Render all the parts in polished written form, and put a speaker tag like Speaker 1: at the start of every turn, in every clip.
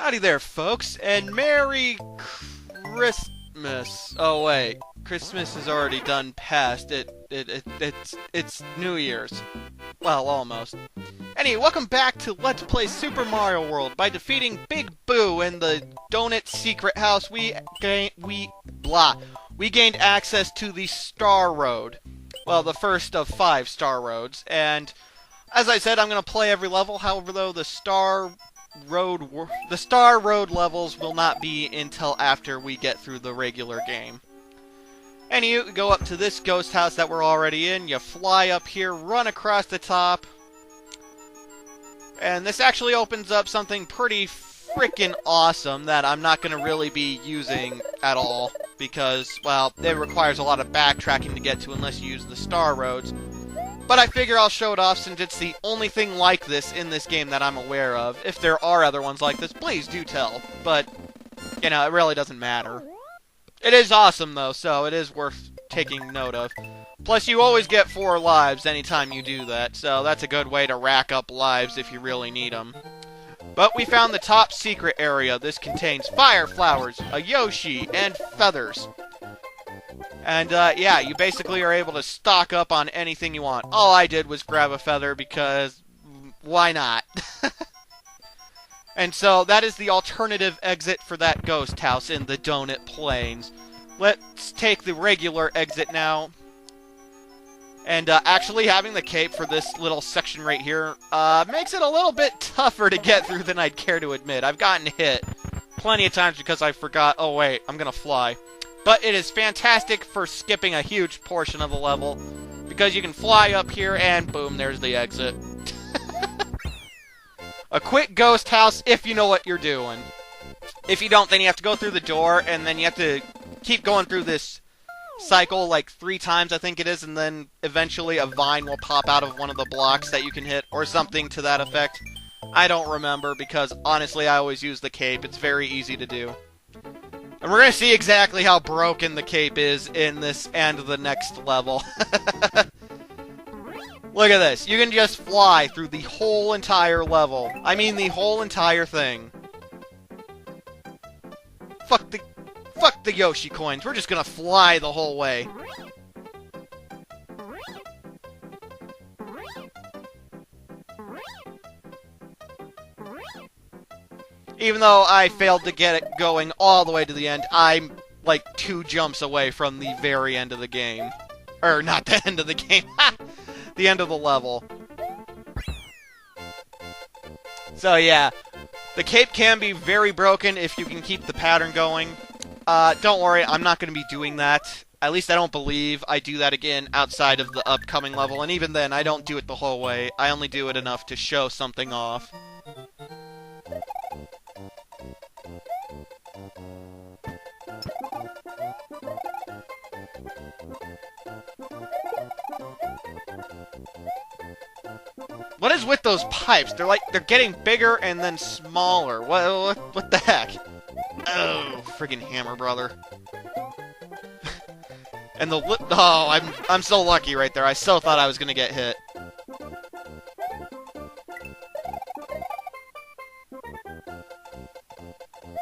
Speaker 1: Howdy there, folks, and Merry Christmas. Oh wait, Christmas is already done past. It's New Year's. Well, almost. Anyway, welcome back to Let's Play Super Mario World. By defeating Big Boo in the Donut Secret House, we gained access to the Star Road. Well, the first of 5 Star Roads, and as I said, I'm going to play every level. However, though, the Star Road levels will not be until after we get through the regular game. And you go up to this ghost house that we're already in, you fly up here, run across the top, and this actually opens up something pretty freaking awesome that I'm not going to really be using at all, because, well, it requires a lot of backtracking to get to unless you use the Star Roads. But I figure I'll show it off since it's the only thing like this in this game that I'm aware of. If there are other ones like this, please do tell. But, you know, it really doesn't matter. It is awesome, though, so it is worth taking note of. Plus, you always get 4 lives anytime you do that, so that's a good way to rack up lives if you really need them. But we found the top secret area. This contains fire flowers, a Yoshi, and feathers. And, yeah, you basically are able to stock up on anything you want. All I did was grab a feather because, why not? And so, that is the alternative exit for that ghost house in the Donut Plains. Let's take the regular exit now. And, actually having the cape for this little section right here, makes it a little bit tougher to get through than I'd care to admit. I've gotten hit plenty of times because I forgot, oh wait, I'm gonna fly. But it is fantastic for skipping a huge portion of the level, because you can fly up here and boom, there's the exit. A quick ghost house if you know what you're doing. If you don't, then you have to go through the door, and then you have to keep going through this cycle like 3 times, I think it is, and then eventually a vine will pop out of one of the blocks that you can hit, or something to that effect. I don't remember, because honestly I always use the cape. It's very easy to do. And we're going to see exactly how broken the cape is in this and the next level. Look at this. You can just fly through the whole entire level. I mean the whole entire thing. Fuck the Yoshi coins. We're just going to fly the whole way. Even though I failed to get it going all the way to the end, I'm like 2 jumps away from the very end of the game. Or, not the end of the game. The end of the level. So, yeah. The cape can be very broken if you can keep the pattern going. Don't worry, I'm not going to be doing that. At least I don't believe I do that again outside of the upcoming level. And even then, I don't do it the whole way. I only do it enough to show something off. What is with those pipes? They're getting bigger and then smaller. What the heck? Oh, friggin' hammer, brother. And the lip. Oh, I'm so lucky right there. I so thought I was gonna get hit.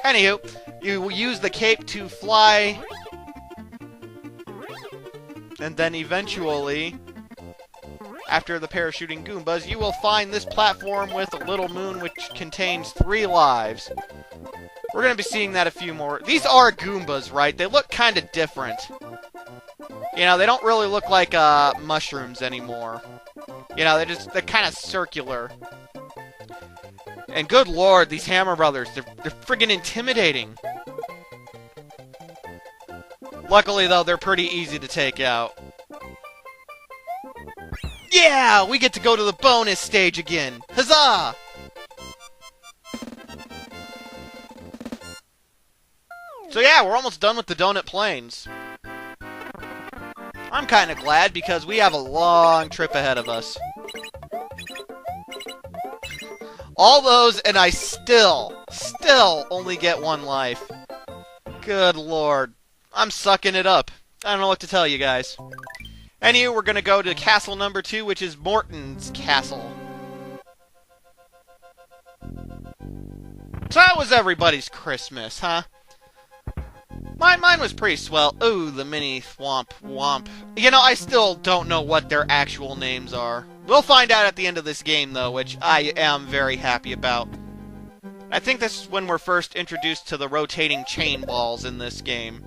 Speaker 1: Anywho, you use the cape to fly, and then eventually, after the parachuting Goombas, you will find this platform with a little moon which contains 3 lives. We're going to be seeing that a few more. These are Goombas, right? They look kind of different. You know, they don't really look like mushrooms anymore. You know, they're kind of circular. And good lord, these Hammer Brothers, they're friggin' intimidating. Luckily, though, they're pretty easy to take out. Yeah! We get to go to the bonus stage again! Huzzah! So yeah, we're almost done with the Donut Plains. I'm kinda glad because we have a long trip ahead of us. All those, and I still only get 1 life. Good lord. I'm sucking it up. I don't know what to tell you guys. Anyway, we're gonna go to castle number 2, which is Morton's Castle. So that was everybody's Christmas, huh? Mine was pretty swell. Ooh, the mini Thwomp Womp. You know, I still don't know what their actual names are. We'll find out at the end of this game, though, which I am very happy about. I think this is when we're first introduced to the rotating chain balls in this game.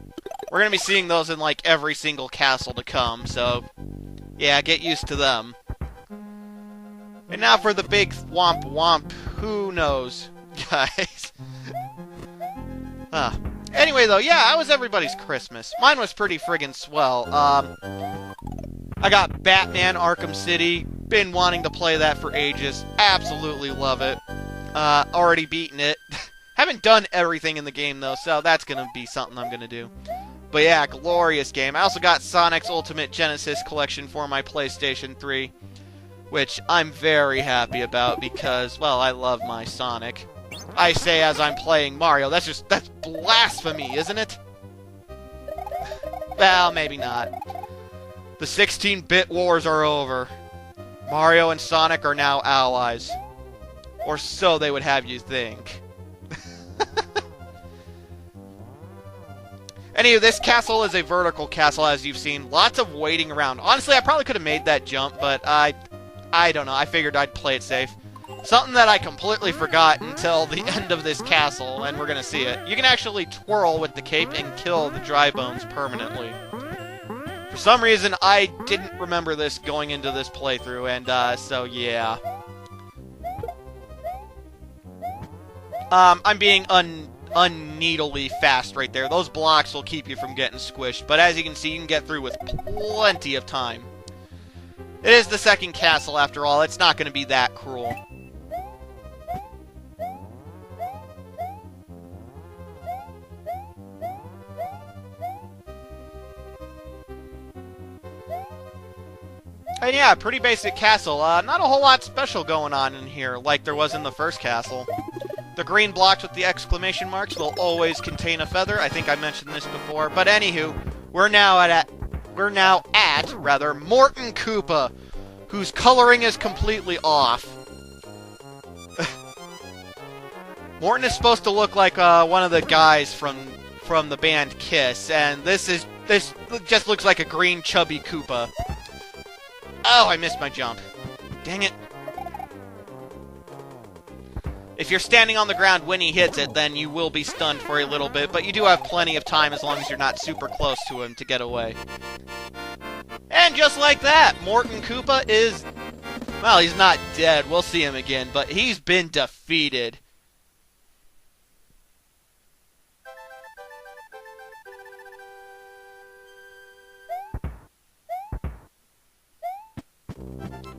Speaker 1: We're going to be seeing those in, like, every single castle to come, so... yeah, get used to them. And now for the big Thwomp Womp. Who knows, guys? Anyway, though, yeah, how was everybody's Christmas? Mine was pretty friggin' swell. I got Batman Arkham City. Been wanting to play that for ages. Absolutely love it. Already beaten it. Haven't done everything in the game, though, so that's gonna be something I'm gonna do. But yeah, glorious game. I also got Sonic's Ultimate Genesis Collection for my PlayStation 3, which I'm very happy about because, well, I love my Sonic. I say as I'm playing Mario. That's blasphemy, isn't it? Well, maybe not. The 16-bit wars are over. Mario and Sonic are now allies. Or so they would have you think. Anyway, this castle is a vertical castle, as you've seen. Lots of waiting around. Honestly, I probably could have made that jump, but I don't know. I figured I'd play it safe. Something that I completely forgot until the end of this castle, and we're going to see it. You can actually twirl with the cape and kill the dry bones permanently. For some reason, I didn't remember this going into this playthrough, and so yeah. I'm being unneedly fast right there. Those blocks will keep you from getting squished, but as you can see, you can get through with plenty of time. It is the second castle, after all. It's not going to be that cruel. And yeah, pretty basic castle. Not a whole lot special going on in here, like there was in the first castle. The green blocks with the exclamation marks will always contain a feather. I think I mentioned this before. But anywho, we're now at Morton Koopa, whose coloring is completely off. Morton is supposed to look like one of the guys from the band Kiss, and this just looks like a green chubby Koopa. Oh, I missed my jump. Dang it. If you're standing on the ground when he hits it, then you will be stunned for a little bit, but you do have plenty of time as long as you're not super close to him to get away. And just like that, Morton Koopa is... well, he's not dead. We'll see him again, but he's been defeated.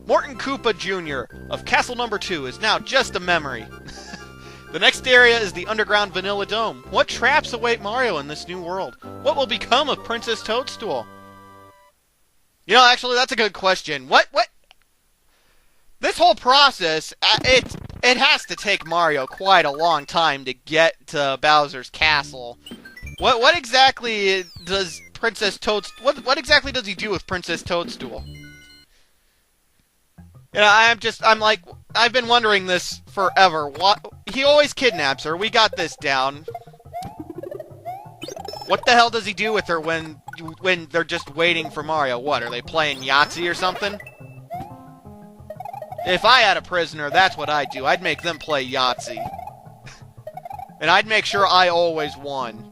Speaker 1: Morton Koopa Jr. of Castle Number 2 is now just a memory. The next area is the underground Vanilla Dome. What traps await Mario in this new world? What will become of Princess Toadstool? You know, actually, that's a good question. What? This whole process, it has to take Mario quite a long time to get to Bowser's castle. What exactly does Princess Toadstool... What exactly does he do with Princess Toadstool? You know, I've been wondering this forever. He always kidnaps her. We got this down. What the hell does he do with her when they're just waiting for Mario? What, are they playing Yahtzee or something? If I had a prisoner, that's what I'd do. I'd make them play Yahtzee. And I'd make sure I always won.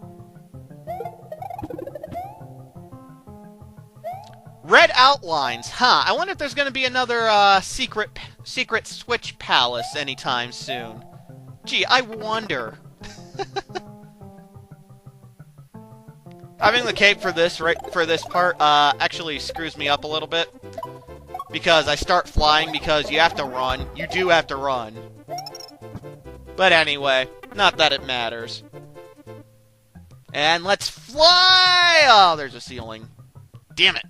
Speaker 1: Red outlines, huh? I wonder if there's going to be another secret Switch Palace anytime soon. Gee, I wonder. Having the cape for this part actually screws me up a little bit because I start flying because you have to run. You do have to run. But anyway, not that it matters. And let's fly! Oh, there's a ceiling. Damn it.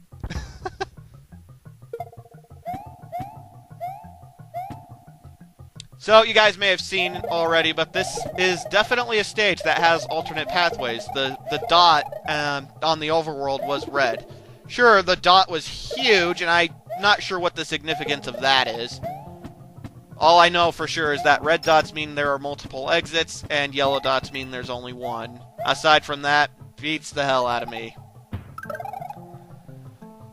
Speaker 1: So, you guys may have seen already, but this is definitely a stage that has alternate pathways. The dot on the overworld was red. Sure, the dot was huge, and I'm not sure what the significance of that is. All I know for sure is that red dots mean there are multiple exits, and yellow dots mean there's only one. Aside from that, beats the hell out of me.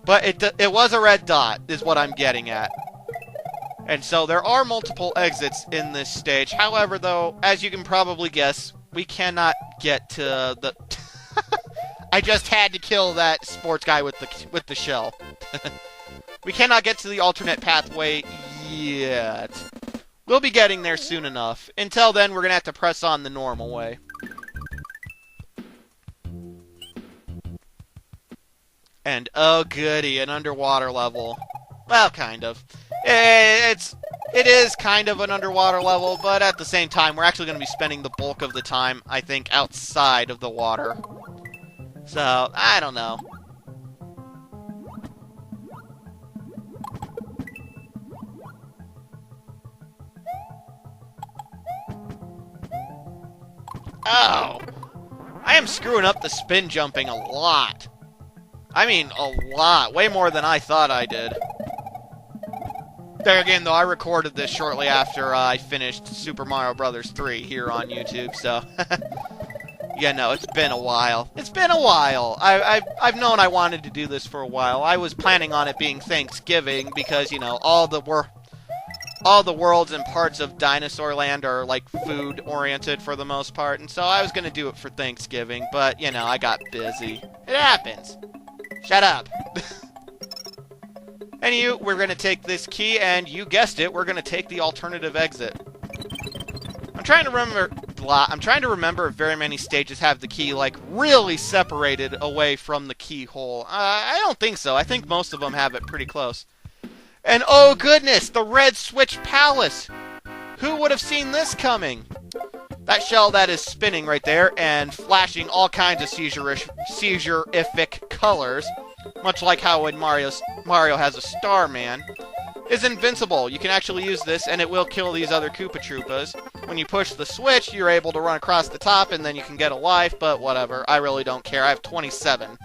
Speaker 1: But it was a red dot, is what I'm getting at. And so there are multiple exits in this stage. However, though, as you can probably guess, we cannot get to the... I just had to kill that sports guy with the shell. We cannot get to the alternate pathway yet. We'll be getting there soon enough. Until then, we're going to have to press on the normal way. And oh goody, an underwater level. Well, kind of. It is kind of an underwater level, but at the same time, we're actually going to be spending the bulk of the time, I think, outside of the water. So, I don't know. Oh! I am screwing up the spin jumping a lot. I mean, a lot. Way more than I thought I did. There again, though, I recorded this shortly after I finished Super Mario Bros. 3 here on YouTube, so... Yeah, no, it's been a while. It's been a while. I've known I wanted to do this for a while. I was planning on it being Thanksgiving because, you know, all the worlds and parts of Dinosaur Land are, like, food-oriented for the most part, and so I was going to do it for Thanksgiving, but, you know, I got busy. It happens. Shut up. Anywho, we're going to take this key, and you guessed it, we're going to take the alternative exit. I'm trying to remember if very many stages have the key, like, really separated away from the keyhole. I don't think so. I think most of them have it pretty close. And oh goodness, the Red Switch Palace! Who would have seen this coming? That shell that is spinning right there and flashing all kinds of seizure-ific colors, much like how when Mario has a Starman, is invincible. You can actually use this and it will kill these other Koopa Troopas. When you push the switch, you're able to run across the top and then you can get a life, but whatever. I really don't care. I have 27.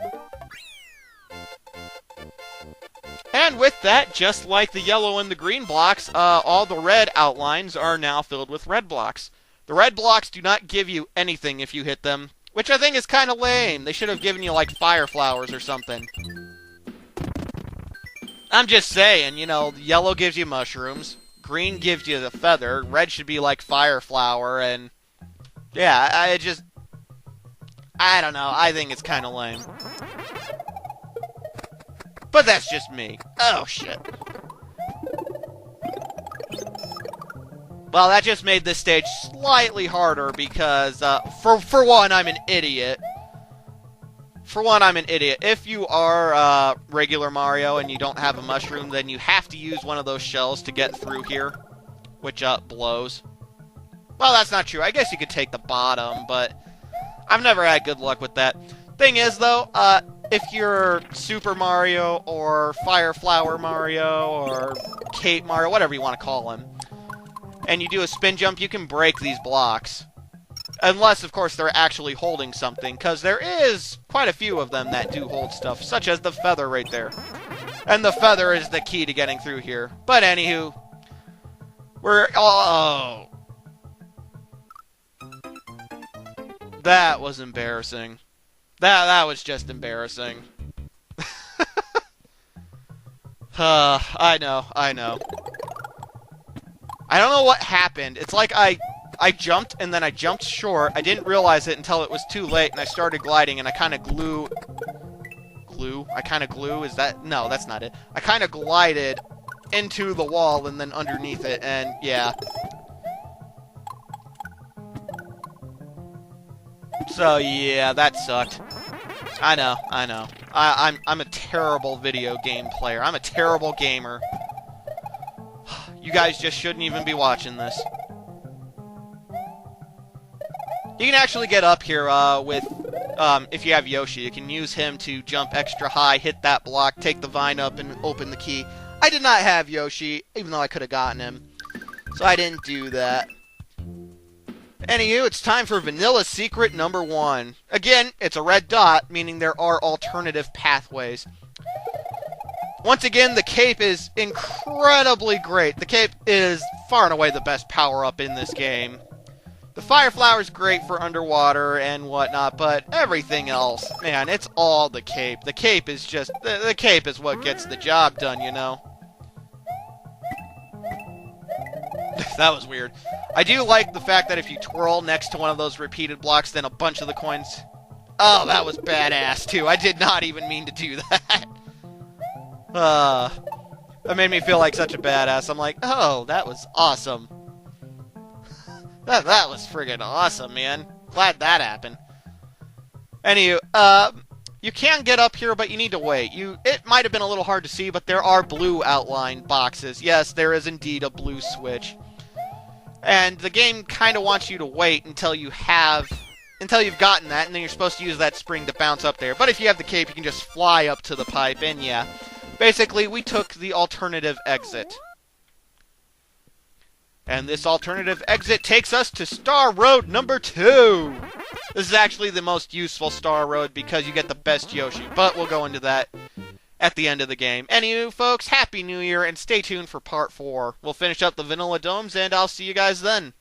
Speaker 1: And with that, just like the yellow and the green blocks, all the red outlines are now filled with red blocks. The red blocks do not give you anything if you hit them, which I think is kind of lame. They should have given you, like, fire flowers or something. I'm just saying, you know, yellow gives you mushrooms, green gives you the feather, red should be like fire flower, and... Yeah, I don't know, I think it's kind of lame. But that's just me. Oh, shit. Well, that just made this stage slightly harder because, for one, I'm an idiot. For one, I'm an idiot. If you are regular Mario and you don't have a mushroom, then you have to use one of those shells to get through here, which blows. Well, that's not true. I guess you could take the bottom, but I've never had good luck with that. Thing is, though, if you're Super Mario or Fire Flower Mario or Cape Mario, whatever you want to call him, and you do a spin jump, you can break these blocks. Unless, of course, they're actually holding something, because there is quite a few of them that do hold stuff, such as the feather right there. And the feather is the key to getting through here. But anywho, we're... Oh! That was embarrassing. That was just embarrassing. I know. I don't know what happened. It's like I jumped, and then I jumped short. I didn't realize it until it was too late, and I started gliding, and I kind of glue? I kind of glue? Is that... No, that's not it. I kind of glided into the wall and then underneath it, and yeah. So, yeah, that sucked. I know. I'm a terrible video game player. I'm a terrible gamer. You guys just shouldn't even be watching this. You can actually get up here with, if you have Yoshi, you can use him to jump extra high, hit that block, take the vine up, and open the key. I did not have Yoshi, even though I could have gotten him. So I didn't do that. Anywho, it's time for Vanilla Secret number 1. Again, it's a red dot, meaning there are alternative pathways. Once again, the cape is incredibly great. The cape is far and away the best power-up in this game. The fire flower is great for underwater and whatnot, but everything else, man, it's all the cape. The cape is just... The cape is what gets the job done, you know? That was weird. I do like the fact that if you twirl next to one of those repeated blocks, then a bunch of the coins... Oh, that was badass, too. I did not even mean to do that. That made me feel like such a badass. I'm like, oh, that was awesome. That was friggin' awesome, man. Glad that happened. Anywho, you can get up here, but you need to wait. It might have been a little hard to see, but there are blue outline boxes. Yes, there is indeed a blue switch. And the game kind of wants you to wait until you've gotten that, and then you're supposed to use that spring to bounce up there. But if you have the cape, you can just fly up to the pipe, and yeah. Basically, we took the alternative exit. And this alternative exit takes us to Star Road number 2. This is actually the most useful Star Road because you get the best Yoshi, but we'll go into that at the end of the game. Anywho, folks, Happy New Year, and stay tuned for Part 4. We'll finish up the Vanilla Domes, and I'll see you guys then.